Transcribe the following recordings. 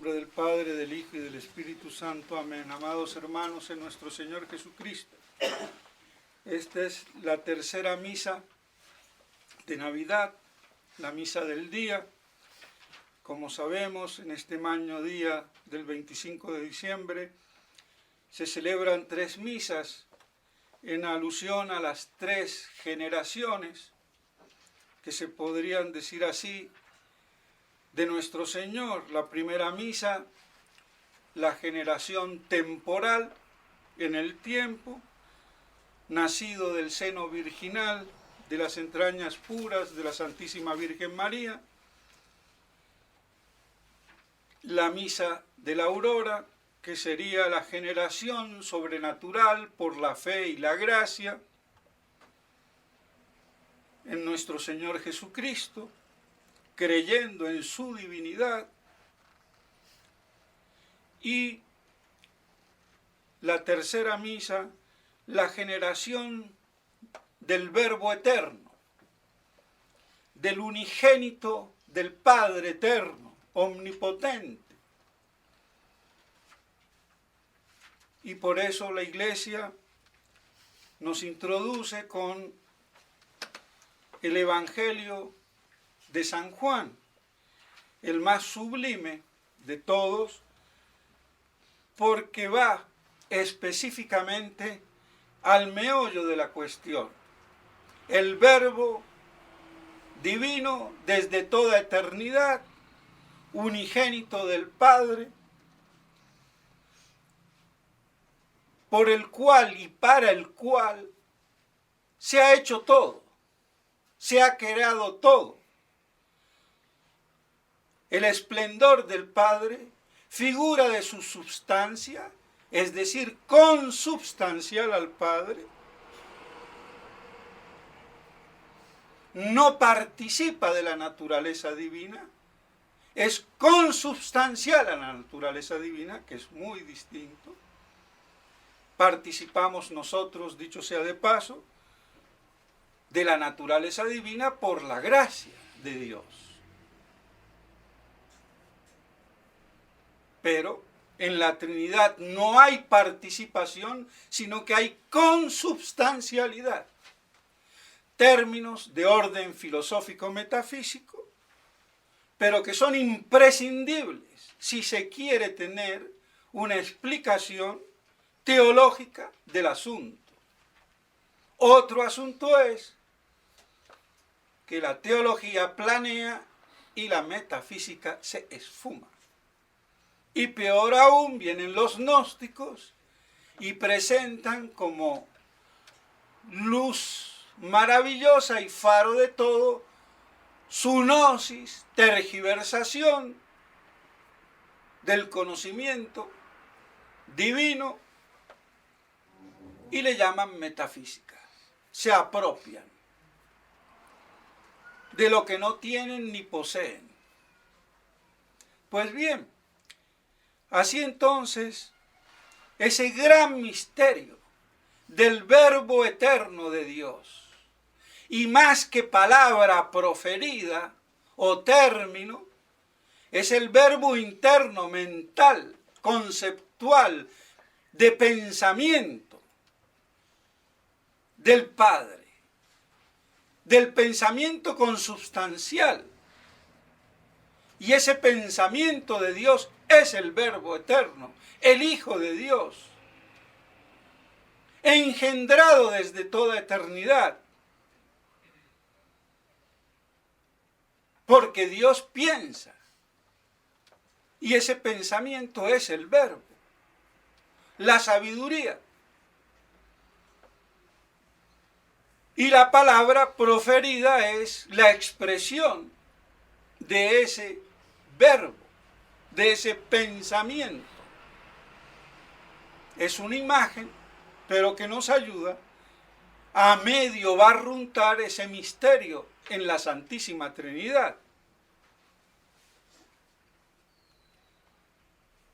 nombre del Padre, del Hijo y del Espíritu Santo. Amén. Amados hermanos en nuestro Señor Jesucristo, esta es la tercera misa de Navidad, la misa del día. Como sabemos, en este magno día del 25 de diciembre se celebran tres misas en alusión a las tres generaciones, que se podrían decir así, de nuestro Señor. La primera misa, la generación temporal en el tiempo, nacido del seno virginal, de las entrañas puras de la Santísima Virgen María. La misa de la aurora, que sería la generación sobrenatural por la fe y la gracia en nuestro Señor Jesucristo, creyendo en su divinidad. Y la tercera misa, la generación del Verbo eterno, del unigénito del Padre eterno, omnipotente. Y por eso la Iglesia nos introduce con el Evangelio de San Juan, el más sublime de todos, porque va específicamente al meollo de la cuestión. El Verbo divino desde toda eternidad, unigénito del Padre, por el cual y para el cual se ha hecho todo, se ha creado todo. El esplendor del Padre, figura de su substancia, es decir, consubstancial al Padre, no participa de la naturaleza divina, es consubstancial a la naturaleza divina, que es muy distinto. Participamos nosotros, dicho sea de paso, de la naturaleza divina por la gracia de Dios. Pero en la Trinidad no hay participación, sino que hay consubstancialidad. Términos de orden filosófico-metafísico, pero que son imprescindibles si se quiere tener una explicación teológica del asunto. Otro asunto es que la teología planea y la metafísica se esfuma. Y peor aún, vienen los gnósticos y presentan como luz maravillosa y faro de todo su gnosis, tergiversación del conocimiento divino, y le llaman metafísica. Se apropian de lo que no tienen ni poseen. Pues bien, así entonces, ese gran misterio del Verbo eterno de Dios, y más que palabra proferida o término, es el verbo interno, mental, conceptual, de pensamiento del Padre, del pensamiento consubstancial. Y ese pensamiento de Dios es el Verbo eterno, el Hijo de Dios, engendrado desde toda eternidad. Porque Dios piensa, y ese pensamiento es el Verbo, la sabiduría. Y la palabra proferida es la expresión de ese verbo, de ese pensamiento. Es una imagen, pero que nos ayuda a medio barruntar ese misterio en la Santísima Trinidad.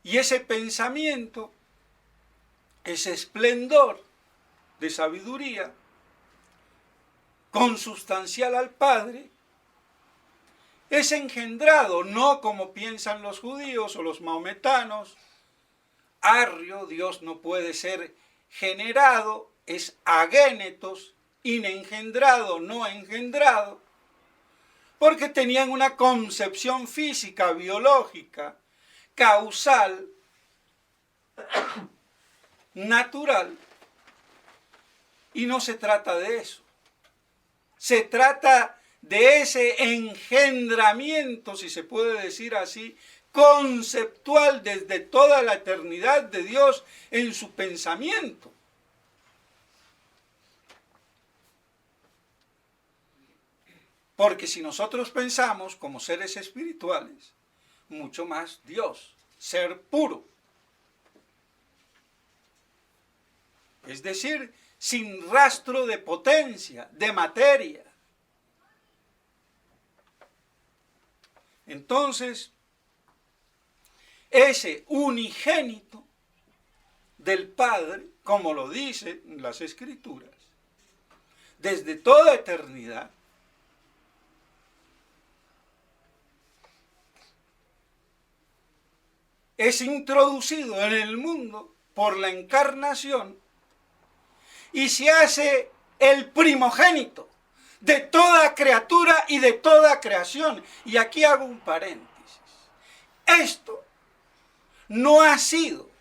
Y ese pensamiento, ese esplendor de sabiduría, consubstancial al Padre, es engendrado, no como piensan los judíos o los maometanos. Arrio, Dios no puede ser generado, es agénetos, inengendrado, no engendrado, porque tenían una concepción física, biológica, causal, natural, y no se trata de eso. Se trata de ese engendramiento, si se puede decir así, conceptual desde toda la eternidad de Dios en su pensamiento. Porque si nosotros pensamos como seres espirituales, mucho más Dios, ser puro. Es decir, sin rastro de potencia, de materia. Entonces, ese unigénito del Padre, como lo dicen las Escrituras, desde toda eternidad, es introducido en el mundo por la encarnación y se hace el primogénito de toda criatura y de toda creación. Y aquí hago un paréntesis. Esto no ha sido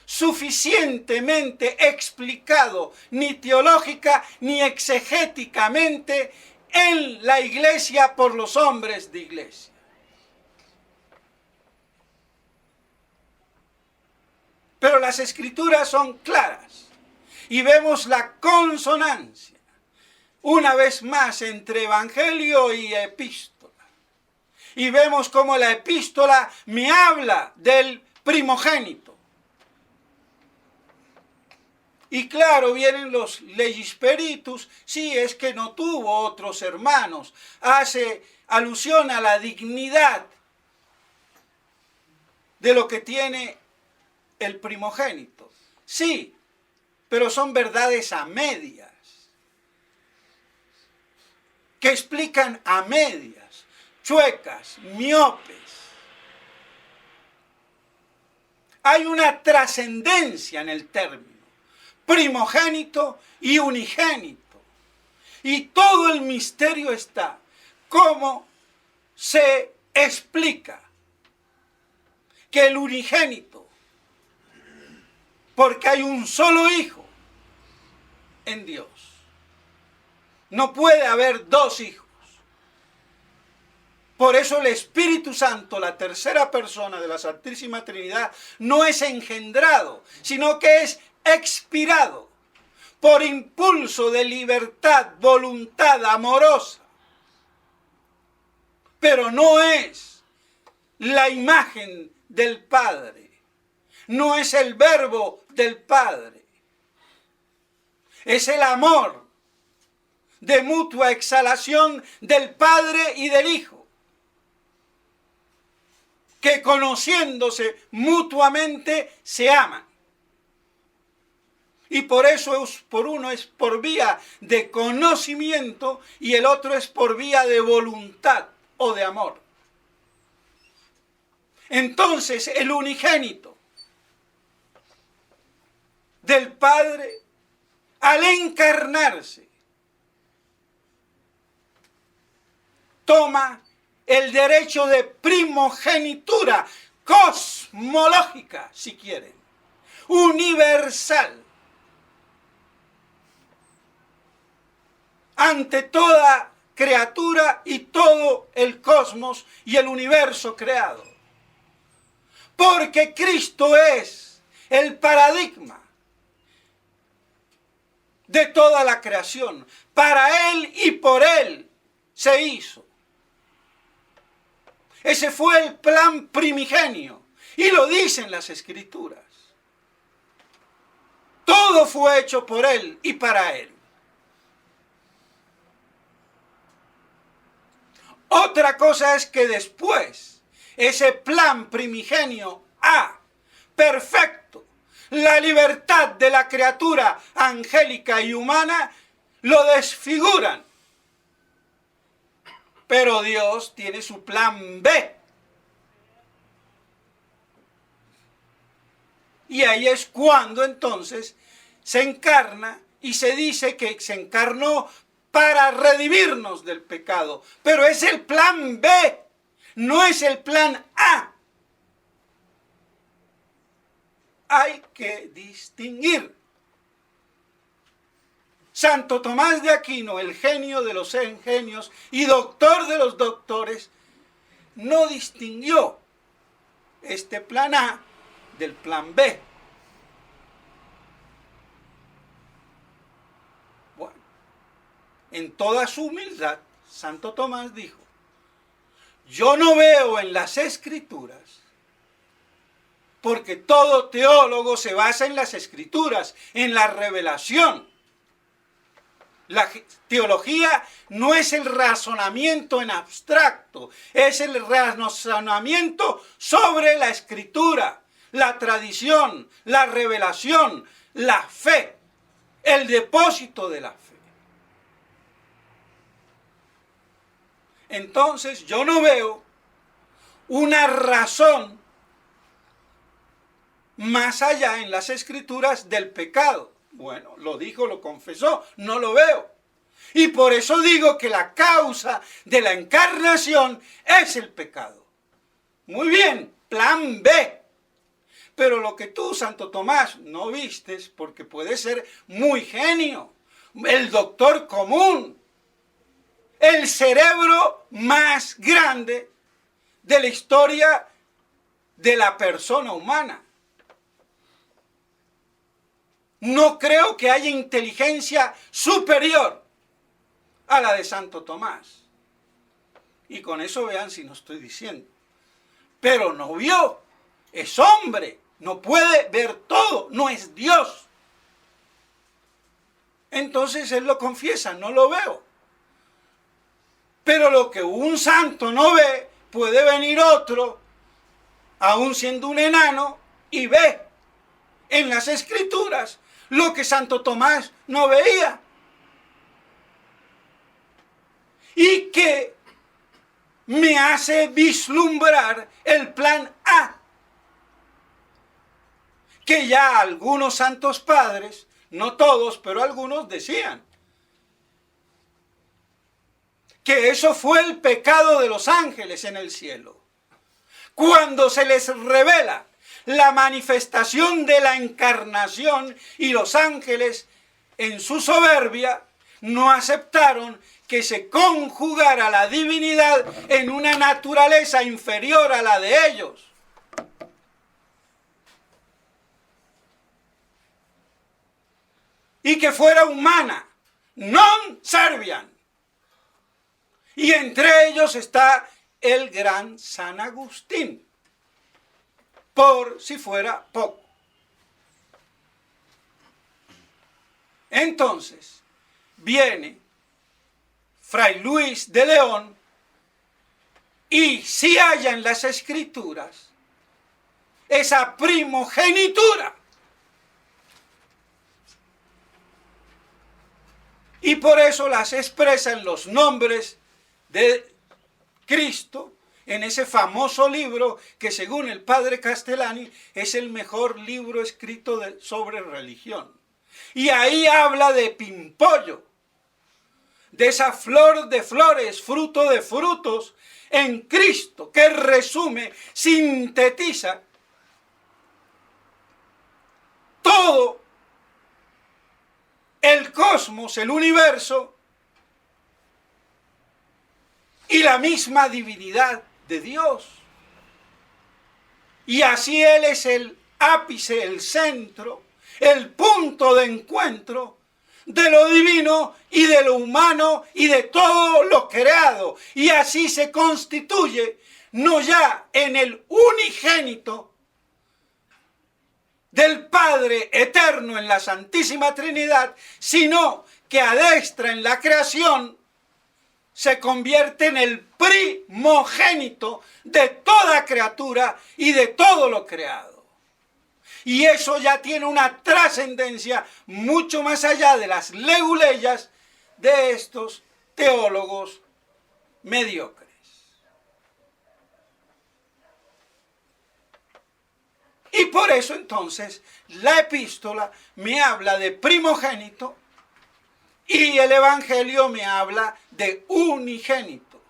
suficientemente explicado ni teológica ni exegéticamente en la iglesia por los hombres de iglesia. Pero las escrituras son claras y vemos la consonancia una vez más entre evangelio y epístola. Y vemos cómo la epístola me habla del primogénito. Y claro, vienen los legis spiritus, sí, es que no tuvo otros hermanos. Hace alusión a la dignidad de lo que tiene el primogénito. Sí, pero son verdades a medias, que explican a medias, chuecas, miopes. Hay una trascendencia en el término primogénito y unigénito. Y todo el misterio está cómo se explica que el unigénito, porque hay un solo hijo en Dios, no puede haber dos hijos. Por eso el Espíritu Santo, la tercera persona de la Santísima Trinidad, no es engendrado, sino que es expirado por impulso de libertad, voluntad amorosa. Pero no es la imagen del Padre, no es el verbo del Padre, es el amor de mutua exhalación del Padre y del Hijo, que conociéndose mutuamente se aman. Y por eso por uno es por vía de conocimiento y el otro es por vía de voluntad o de amor. Entonces el unigénito del Padre, al encarnarse, toma el derecho de primogenitura cosmológica, si quieren, universal, ante toda criatura y todo el cosmos y el universo creado. Porque Cristo es el paradigma de toda la creación. Para Él y por Él se hizo. Ese fue el plan primigenio. Y lo dicen las Escrituras. Todo fue hecho por Él y para Él. Otra cosa es que después ese plan primigenio perfecto, la libertad de la criatura angélica y humana, lo desfiguran Pero Dios tiene su plan B. Y ahí es cuando entonces se encarna y se dice que se encarnó para redimirnos del pecado. Pero es el plan B, no es el plan A. Hay que distinguir. Santo Tomás de Aquino, el genio de los genios y doctor de los doctores, no distinguió este plan A del plan B. Bueno, en toda su humildad, Santo Tomás dijo: yo no veo en las Escrituras, porque todo teólogo se basa en las Escrituras, en la revelación. La teología no es el razonamiento en abstracto, es el razonamiento sobre la Escritura, la tradición, la revelación, la fe, el depósito de la fe. Entonces yo no veo una razón más allá en las Escrituras del pecado. Bueno, lo dijo, lo confesó, no lo veo. Y por eso digo que la causa de la encarnación es el pecado. Muy bien, plan B. Pero lo que tú, Santo Tomás, no vistes, porque puede ser muy genio, el doctor común, el cerebro más grande de la historia de la persona humana. No creo que haya inteligencia superior a la de Santo Tomás. Y con eso vean si no estoy diciendo. Pero no vio, es hombre, no puede ver todo, no es Dios. Entonces él lo confiesa, no lo veo. Pero lo que un santo no ve, puede venir otro, aún siendo un enano, y ve en las Escrituras lo que Santo Tomás no veía. Y que me hace vislumbrar el plan A, que ya algunos santos padres, no todos, pero algunos decían que eso fue el pecado de los ángeles en el cielo. Cuando se les revela la manifestación de la encarnación y los ángeles en su soberbia no aceptaron que se conjugara la divinidad en una naturaleza inferior a la de ellos. Y que fuera humana, non serviam. Y entre ellos está el gran San Agustín, por si fuera poco. Entonces, viene Fray Luis de León y si halla en las Escrituras esa primogenitura. Y por eso las expresa en los nombres de Cristo, en ese famoso libro que según el padre Castellani es el mejor libro escrito sobre religión. Y ahí habla de pimpollo, de esa flor de flores, fruto de frutos en Cristo, que resume, sintetiza todo el cosmos, el universo y la misma divinidad de Dios. Y así Él es el ápice, el centro, el punto de encuentro de lo divino y de lo humano y de todo lo creado. Y así se constituye, no ya en el unigénito del Padre eterno en la Santísima Trinidad, sino que adestra en la creación, se convierte en el primogénito de toda criatura y de todo lo creado. Y eso ya tiene una trascendencia mucho más allá de las leguleyas de estos teólogos mediocres. Y por eso entonces la epístola me habla de primogénito y el evangelio me habla de unigénito.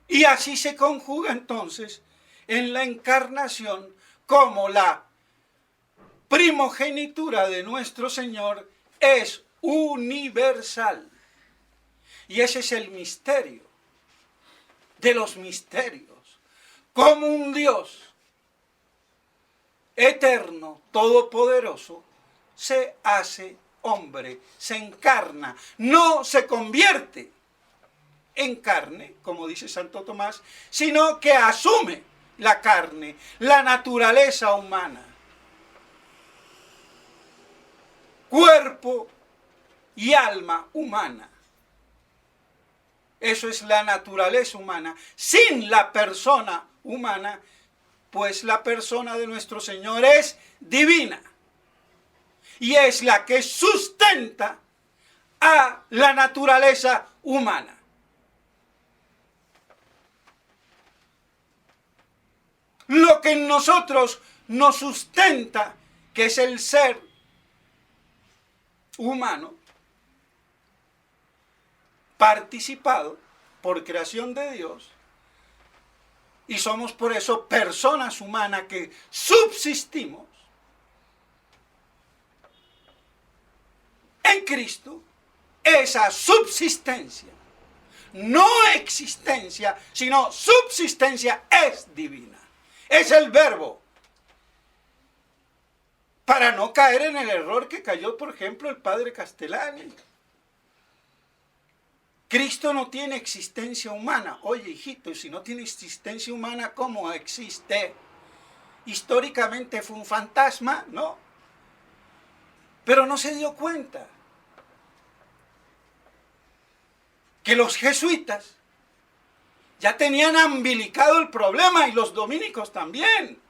Y así se conjuga entonces en la encarnación como la primogenitura de nuestro Señor es universal. Y ese es el misterio de los misterios. Como un Dios eterno, todopoderoso, se hace hombre, se encarna, no se convierte en carne, como dice Santo Tomás, sino que asume la carne, la naturaleza humana. Cuerpo y alma humana. Eso es la naturaleza humana. Sin la persona humana, pues la persona de nuestro Señor es divina. Y es la que sustenta a la naturaleza humana. Lo que en nosotros nos sustenta, que es el ser humano, participado por creación de Dios, y somos por eso personas humanas que subsistimos en Cristo. Esa subsistencia, no existencia, sino subsistencia, es divina. Es el verbo. Para no caer en el error que cayó, por ejemplo, el padre Castellani. Cristo no tiene existencia humana. Oye, hijito, si no tiene existencia humana, ¿cómo existe? Históricamente fue un fantasma, ¿no? Pero no se dio cuenta que los jesuitas ya tenían ambilicado el problema, y los dominicos también.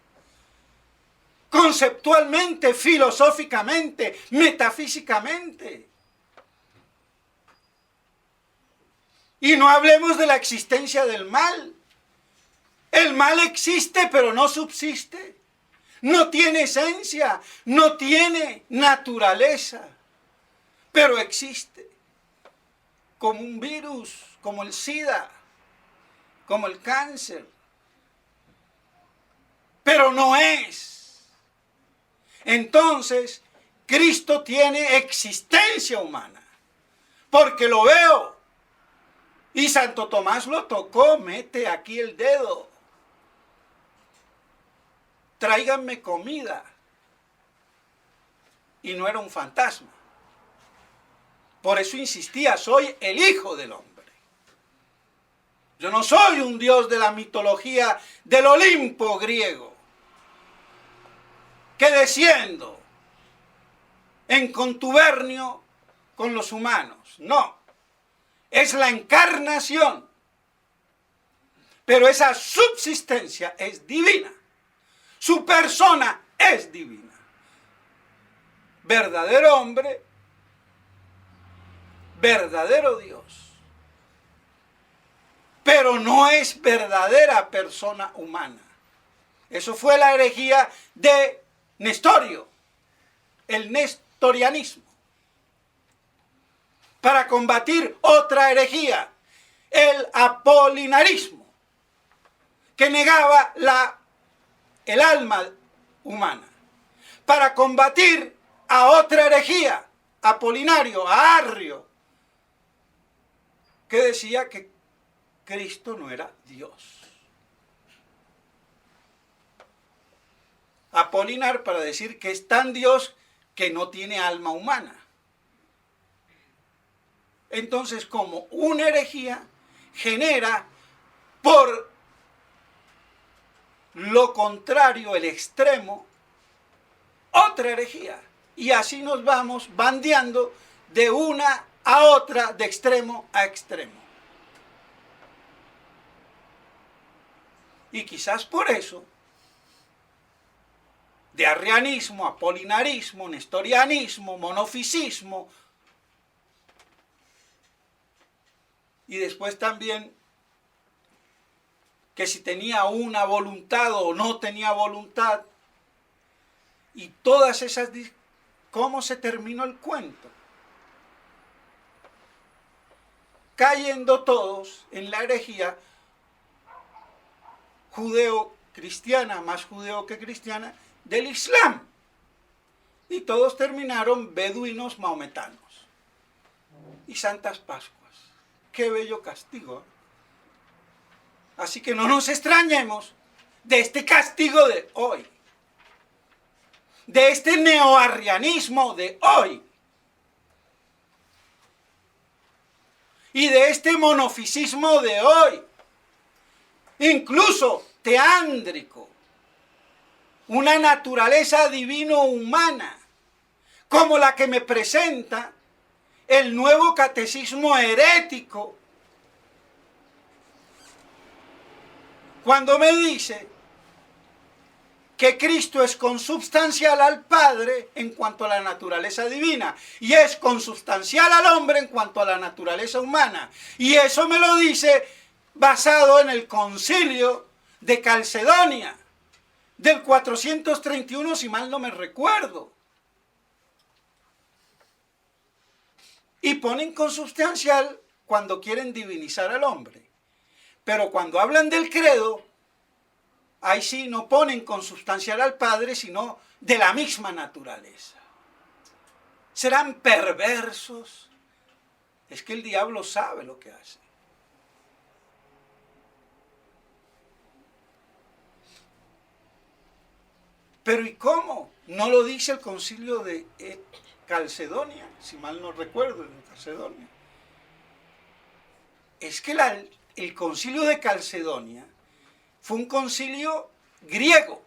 Conceptualmente, filosóficamente, metafísicamente. Y no hablemos de la existencia del mal. El mal existe, pero no subsiste. No tiene esencia, no tiene naturaleza, pero existe. Como un virus, como el SIDA, como el cáncer. Pero no es. Entonces, Cristo tiene existencia humana, porque lo veo. Y Santo Tomás lo tocó, mete aquí el dedo. Tráiganme comida. Y no era un fantasma. Por eso insistía, soy el Hijo del Hombre. Yo no soy un dios de la mitología del Olimpo griego, que desciendo en contubernio con los humanos. No. Es la encarnación. Pero esa subsistencia es divina. Su persona es divina. Verdadero hombre, verdadero Dios. Pero no es verdadera persona humana. Eso fue la herejía de Nestorio, el nestorianismo. Para combatir otra herejía, el apolinarismo, que negaba el alma humana. Para combatir a otra herejía, Apolinario, a Arrio, que decía que Cristo no era Dios. Apolinar para decir que es tan Dios que no tiene alma humana. Entonces, como una herejía genera por lo contrario, el extremo, otra herejía. Y así nos vamos bandeando de una a otra, de extremo a extremo. Y quizás por eso, de arrianismo, apolinarismo, nestorianismo, monofisismo, y después también que si tenía una voluntad o no tenía voluntad, y todas esas, ¿cómo se terminó el cuento? Cayendo todos en la herejía judeo-cristiana, más judeo que cristiana, del Islam. Y todos terminaron beduinos maometanos y santas Pascuas. Qué bello castigo. Así que no nos extrañemos de este castigo de hoy, de este neoarrianismo de hoy, y de este monofisismo de hoy, incluso teándrico, una naturaleza divino-humana, como la que me presenta el nuevo catecismo herético, cuando me dice que Cristo es consubstancial al Padre en cuanto a la naturaleza divina y es consubstancial al hombre en cuanto a la naturaleza humana. Y eso me lo dice basado en el Concilio de Calcedonia del 431, si mal no me recuerdo. Y ponen consubstancial cuando quieren divinizar al hombre. Pero cuando hablan del credo, ahí sí no ponen consubstancial al Padre, sino de la misma naturaleza. ¿Serán perversos? Es que el diablo sabe lo que hace. Pero ¿y cómo? ¿No lo dice el concilio de Calcedonia? Si mal no recuerdo, de Calcedonia. Es que el concilio de Calcedonia fue un concilio griego,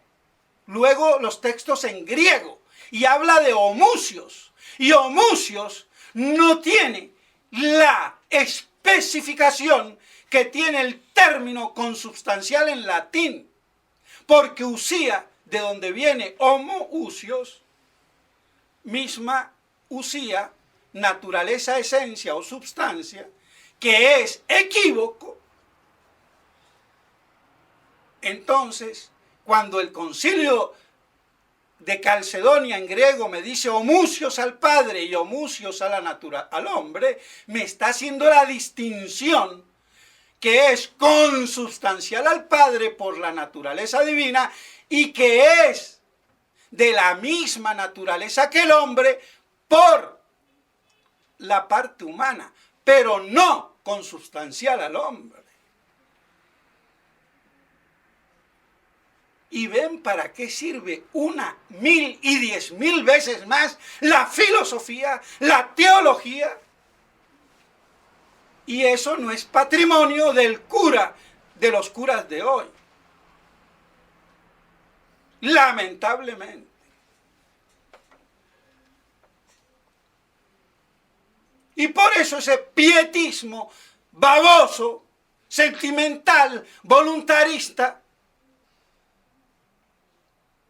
luego los textos en griego, y habla de homucios, y homucios no tiene la especificación que tiene el término consubstancial en latín, porque usía, de donde viene homoousios, misma usía, naturaleza, esencia o substancia, que es equívoco. Entonces, cuando el concilio de Calcedonia en griego me dice homucios al Padre y homucios a al hombre, me está haciendo la distinción que es consubstancial al Padre por la naturaleza divina y que es de la misma naturaleza que el hombre por la parte humana, pero no consubstancial al hombre. Y ven para qué sirve 1, 1000 y 10.000 veces más la filosofía, la teología. Y eso no es patrimonio del cura, de los curas de hoy. Lamentablemente. Y por eso ese pietismo baboso, sentimental, voluntarista,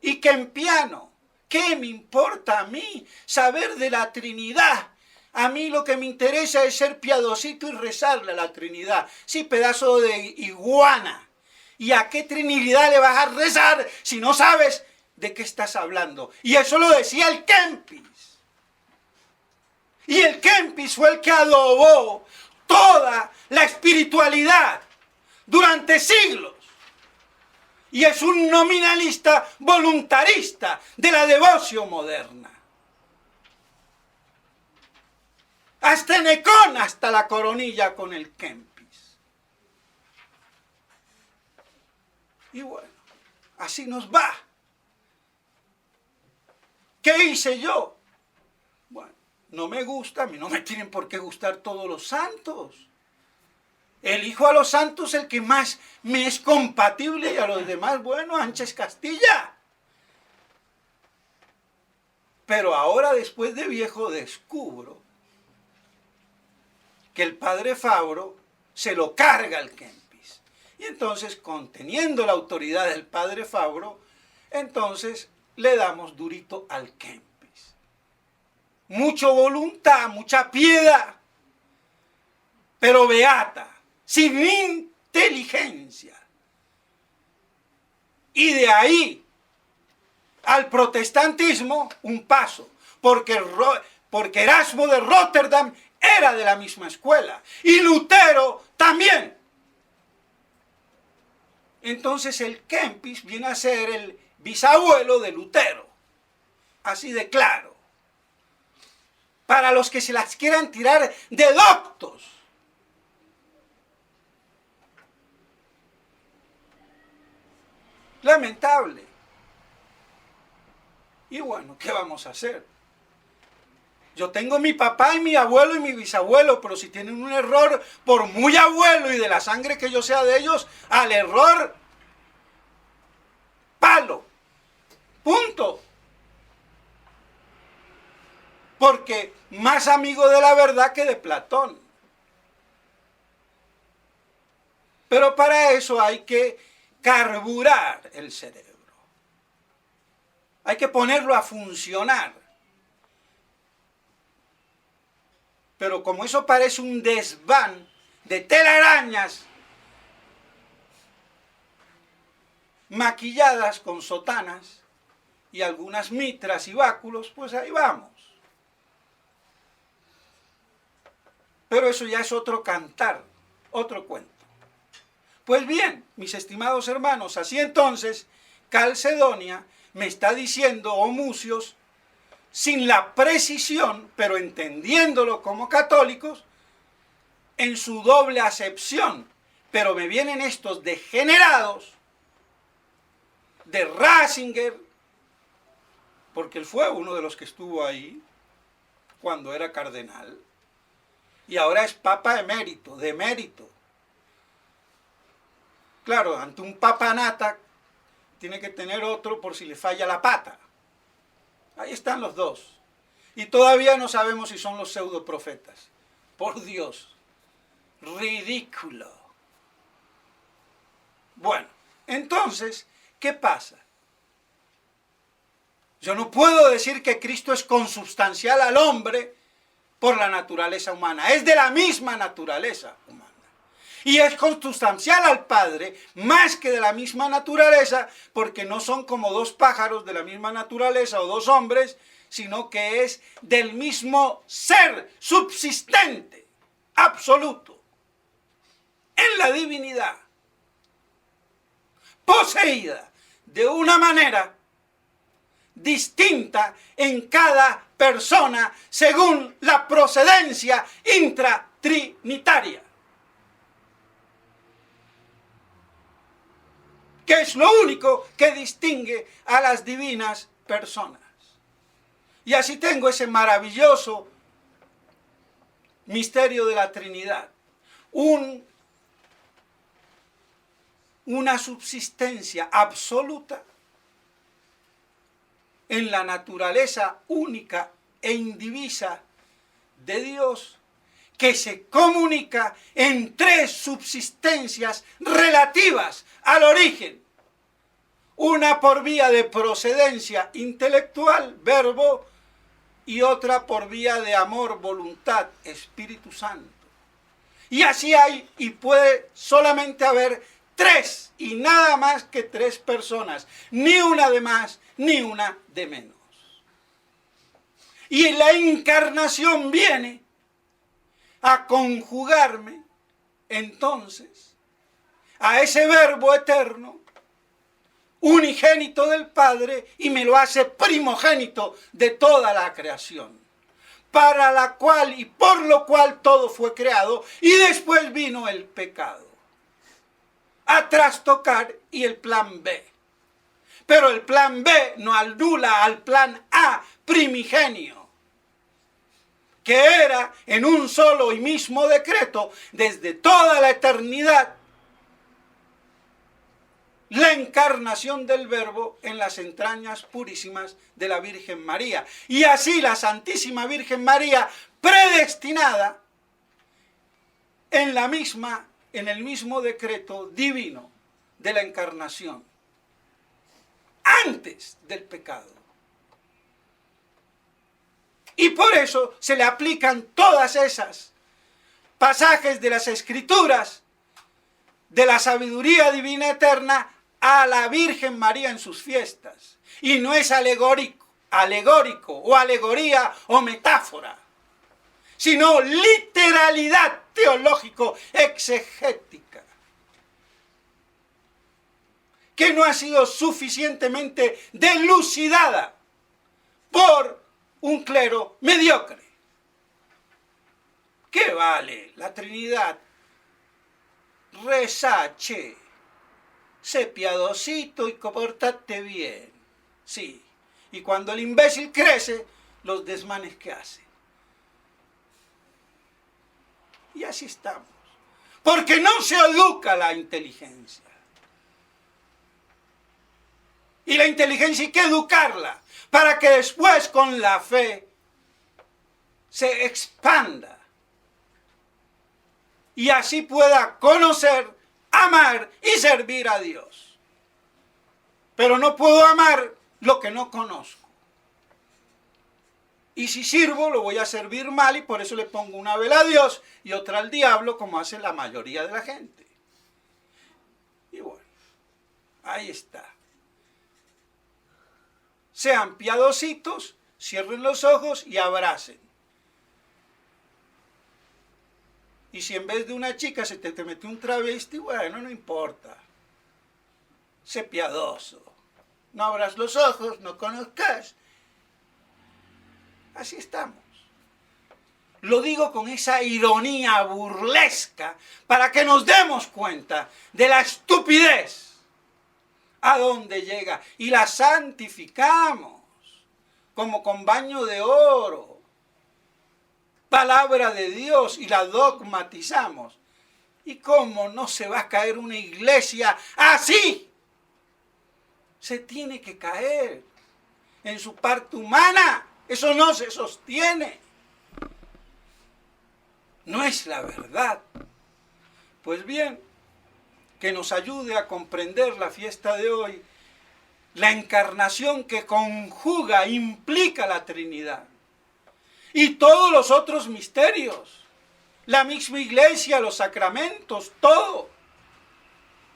y kempiano, ¿qué me importa a mí saber de la Trinidad? A mí lo que me interesa es ser piadosito y rezarle a la Trinidad. Sí, pedazo de iguana. ¿Y a qué Trinidad le vas a rezar si no sabes de qué estás hablando? Y eso lo decía el Kempis. Y el Kempis fue el que adobó toda la espiritualidad durante siglos. Y es un nominalista voluntarista de la devoción moderna. Hasta Necón, hasta la coronilla con el Kempis. Y bueno, así nos va. ¿Qué hice yo? Bueno, no me gusta, a mí no me tienen por qué gustar todos los santos. Elijo a los santos el que más me es compatible y a los demás, bueno, Ángel Castilla. Pero ahora, después de viejo, descubro que el padre Fabro se lo carga al Kempis. Y entonces, conteniendo la autoridad del padre Fabro, entonces le damos durito al Kempis. Mucha voluntad, mucha piedad. pero beata, sin inteligencia. Y de ahí al protestantismo un paso, porque Erasmo de Rotterdam era de la misma escuela y Lutero también. Entonces el Kempis viene a ser el bisabuelo de Lutero, así de claro. Para los que se las quieran tirar de doctos. Lamentable. Y bueno, ¿qué vamos a hacer? Yo tengo mi papá y mi abuelo y mi bisabuelo, pero si tienen un error, por muy abuelo y de la sangre que yo sea de ellos, al error, palo. Punto. Porque más amigo de la verdad que de Platón. Pero para eso hay que carburar el cerebro. Hay que ponerlo a funcionar. Pero como eso parece un desván de telarañas maquilladas con sotanas y algunas mitras y báculos, pues ahí vamos. Pero eso ya es otro cantar, otro cuento. Pues bien, mis estimados hermanos, así entonces, Calcedonia me está diciendo, oh Mucios, sin la precisión, pero entendiéndolo como católicos, en su doble acepción. Pero me vienen estos degenerados de Ratzinger, porque él fue uno de los que estuvo ahí cuando era cardenal, y ahora es papa emérito, de mérito. Claro, ante un papanata tiene que tener otro por si le falla la pata. Ahí están los dos. Y todavía no sabemos si son los pseudoprofetas. Por Dios. Ridículo. Bueno, entonces, ¿qué pasa? Yo no puedo decir que Cristo es consubstancial al hombre por la naturaleza humana. Es de la misma naturaleza humana. Y es consubstancial al Padre más que de la misma naturaleza, porque no son como dos pájaros de la misma naturaleza o dos hombres, sino que es del mismo ser subsistente, absoluto, en la divinidad, poseída de una manera distinta en cada persona según la procedencia intratrinitaria. Que es lo único que distingue a las divinas personas. Y así tengo ese maravilloso misterio de la Trinidad. Una subsistencia absoluta en la naturaleza única e indivisa de Dios, que se comunica en tres subsistencias relativas al origen. Una por vía de procedencia intelectual, verbo, y otra por vía de amor, voluntad, Espíritu Santo. Y así hay y puede solamente haber tres, y nada más que tres personas, ni una de más, ni una de menos. Y la encarnación viene a conjugarme, entonces, a ese verbo eterno, unigénito del Padre, y me lo hace primogénito de toda la creación, para la cual y por lo cual todo fue creado, y después vino el pecado a trastocar y el plan B. Pero el plan B no anula al plan A primigenio, que era en un solo y mismo decreto, desde toda la eternidad, la encarnación del Verbo en las entrañas purísimas de la Virgen María. Y así la Santísima Virgen María, predestinada en el mismo decreto divino de la encarnación, antes del pecado. Y por eso se le aplican todas esas pasajes de las Escrituras, de la sabiduría divina eterna, a la Virgen María en sus fiestas. Y no es alegórico o alegoría o metáfora, sino literalidad teológico-exegética, que no ha sido suficientemente delucidada por un clero mediocre. ¿Qué vale la Trinidad? Reza, che, sé piadosito y comportate bien. Sí, y cuando el imbécil crece, los desmanes que hace. Y así estamos. Porque no se educa la inteligencia. Y la inteligencia hay que educarla para que después con la fe se expanda. Y así pueda conocer, amar y servir a Dios. Pero no puedo amar lo que no conozco. Y si sirvo, lo voy a servir mal y por eso le pongo una vela a Dios y otra al diablo, como hace la mayoría de la gente. Y bueno, ahí está. Sean piadositos, cierren los ojos y abracen. Y si en vez de una chica se te metió un travesti, bueno, no importa. Sé piadoso. No abras los ojos, no conozcas. Así estamos. Lo digo con esa ironía burlesca para que nos demos cuenta de la estupidez a dónde llega. Y la santificamos como con baño de oro. Palabra de Dios y la dogmatizamos. ¿Y cómo no se va a caer una iglesia así? Se tiene que caer en su parte humana. Eso no se sostiene. No es la verdad. Pues bien, que nos ayude a comprender la fiesta de hoy, la encarnación que conjuga, implica la Trinidad. Y todos los otros misterios, la misma iglesia, los sacramentos, todo.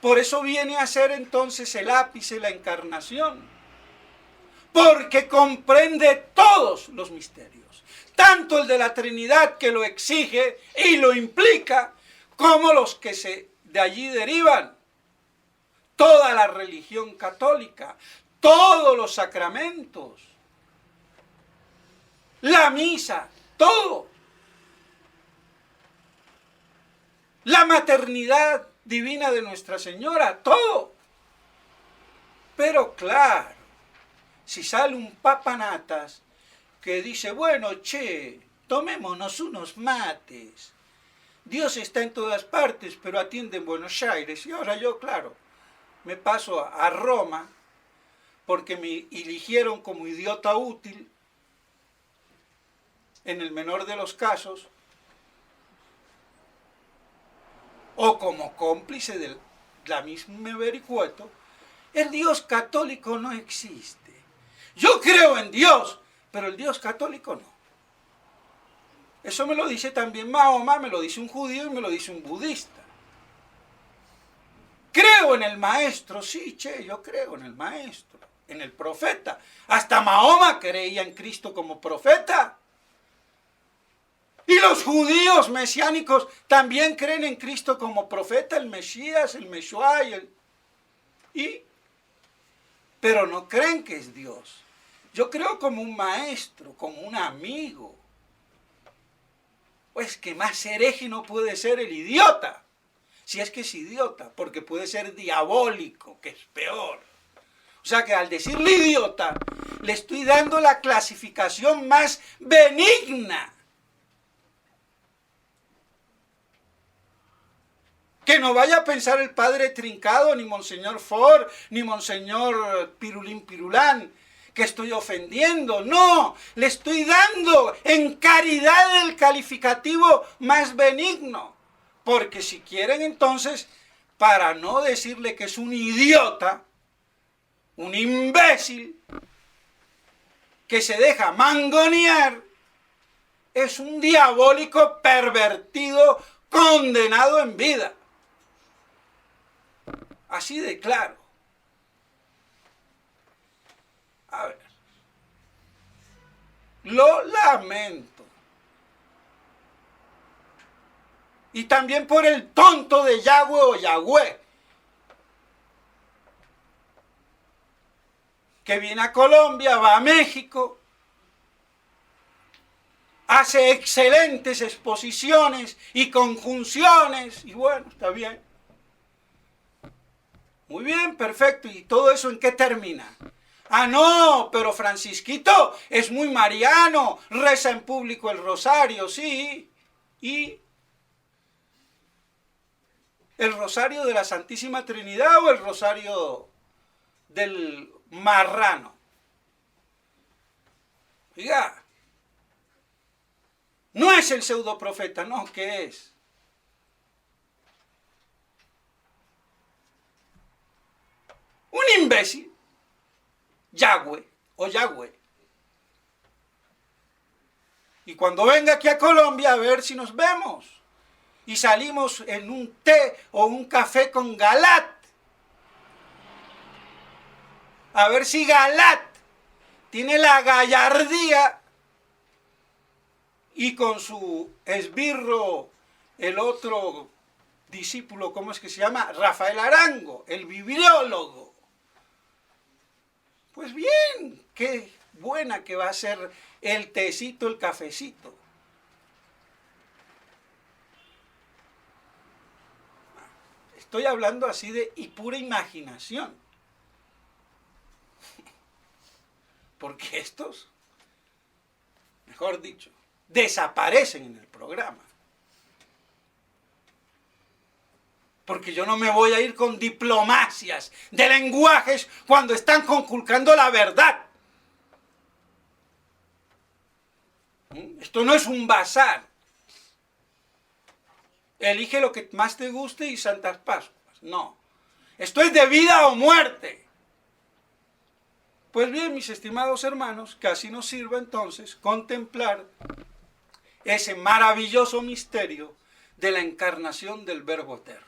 Por eso viene a ser entonces el ápice, la encarnación. Porque comprende todos los misterios. Tanto el de la Trinidad que lo exige y lo implica, como los que de allí derivan. Toda la religión católica, todos los sacramentos. La misa, todo. La maternidad divina de Nuestra Señora, todo. Pero claro, si sale un papanatas que dice, bueno, che, tomémonos unos mates. Dios está en todas partes, pero atiende en Buenos Aires. Y ahora yo, claro, me paso a Roma porque me eligieron como idiota útil, en el menor de los casos, o como cómplice de la misma vericueto. El Dios católico no existe. Yo creo en Dios, pero el Dios católico no. Eso me lo dice también Mahoma, me lo dice un judío y me lo dice un budista. Creo en el maestro, sí, che, yo creo en el maestro, en el profeta. Hasta Mahoma creía en Cristo como profeta. Y los judíos mesiánicos también creen en Cristo como profeta, el Mesías, el Meshuá, pero no creen que es Dios. Yo creo como un maestro, como un amigo. Pues que más hereje no puede ser el idiota. Si es que es idiota, porque puede ser diabólico, que es peor. O sea que al decirle idiota, le estoy dando la clasificación más benigna. Que no vaya a pensar el padre Trincado, ni Monseñor Ford, ni Monseñor Pirulín Pirulán, que estoy ofendiendo. No, le estoy dando en caridad el calificativo más benigno. Porque si quieren entonces, para no decirle que es un idiota, un imbécil, que se deja mangonear, es un diabólico pervertido condenado en vida. Así de claro. A ver. Lo lamento. Y también por el tonto de Yahweh o Yahweh, que viene a Colombia, va a México, hace excelentes exposiciones y conjunciones, y bueno, está bien. Muy bien, perfecto. ¿Y todo eso en qué termina? Ah, no, pero Francisquito es muy mariano, reza en público el rosario, sí. ¿Y el rosario de la Santísima Trinidad o el rosario del marrano? Oiga, no es el pseudoprofeta, no, ¿qué es? Un imbécil, Yahweh o Yahweh. Y cuando venga aquí a Colombia, a ver si nos vemos. Y salimos en un té o un café con Galat. A ver si Galat tiene la gallardía y con su esbirro, el otro discípulo, ¿cómo es que se llama? Rafael Arango, el bibliólogo. Pues bien, qué buena que va a ser el tecito, el cafecito. Estoy hablando así de y pura imaginación. Porque estos, mejor dicho, desaparecen en el programa. Porque yo no me voy a ir con diplomacias de lenguajes cuando están conculcando la verdad. Esto no es un bazar. Elige lo que más te guste y Santas Pascuas. No. Esto es de vida o muerte. Pues bien, mis estimados hermanos, que así nos sirva entonces contemplar ese maravilloso misterio de la encarnación del Verbo Eterno.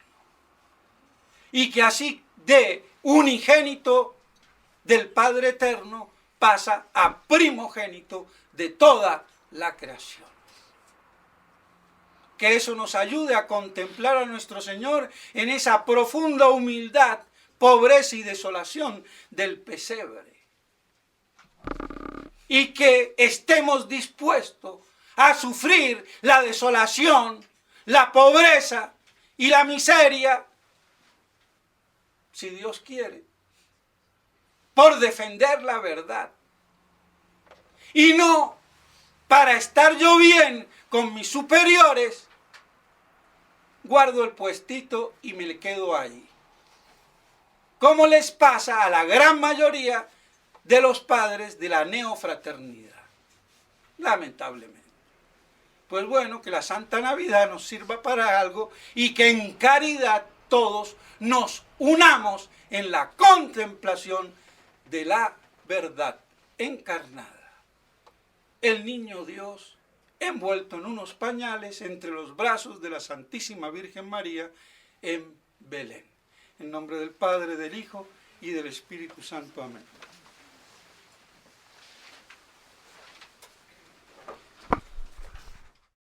Y que así de unigénito del Padre Eterno pasa a primogénito de toda la creación. Que eso nos ayude a contemplar a nuestro Señor en esa profunda humildad, pobreza y desolación del pesebre. Y que estemos dispuestos a sufrir la desolación, la pobreza y la miseria, si Dios quiere, por defender la verdad. Y no para estar yo bien con mis superiores, guardo el puestito y me le quedo ahí. Como les pasa a la gran mayoría de los padres de la neofraternidad, lamentablemente. Pues bueno, que la Santa Navidad nos sirva para algo y que en caridad todos nos unamos en la contemplación de la verdad encarnada. El niño Dios envuelto en unos pañales entre los brazos de la Santísima Virgen María en Belén. En nombre del Padre, del Hijo y del Espíritu Santo. Amén.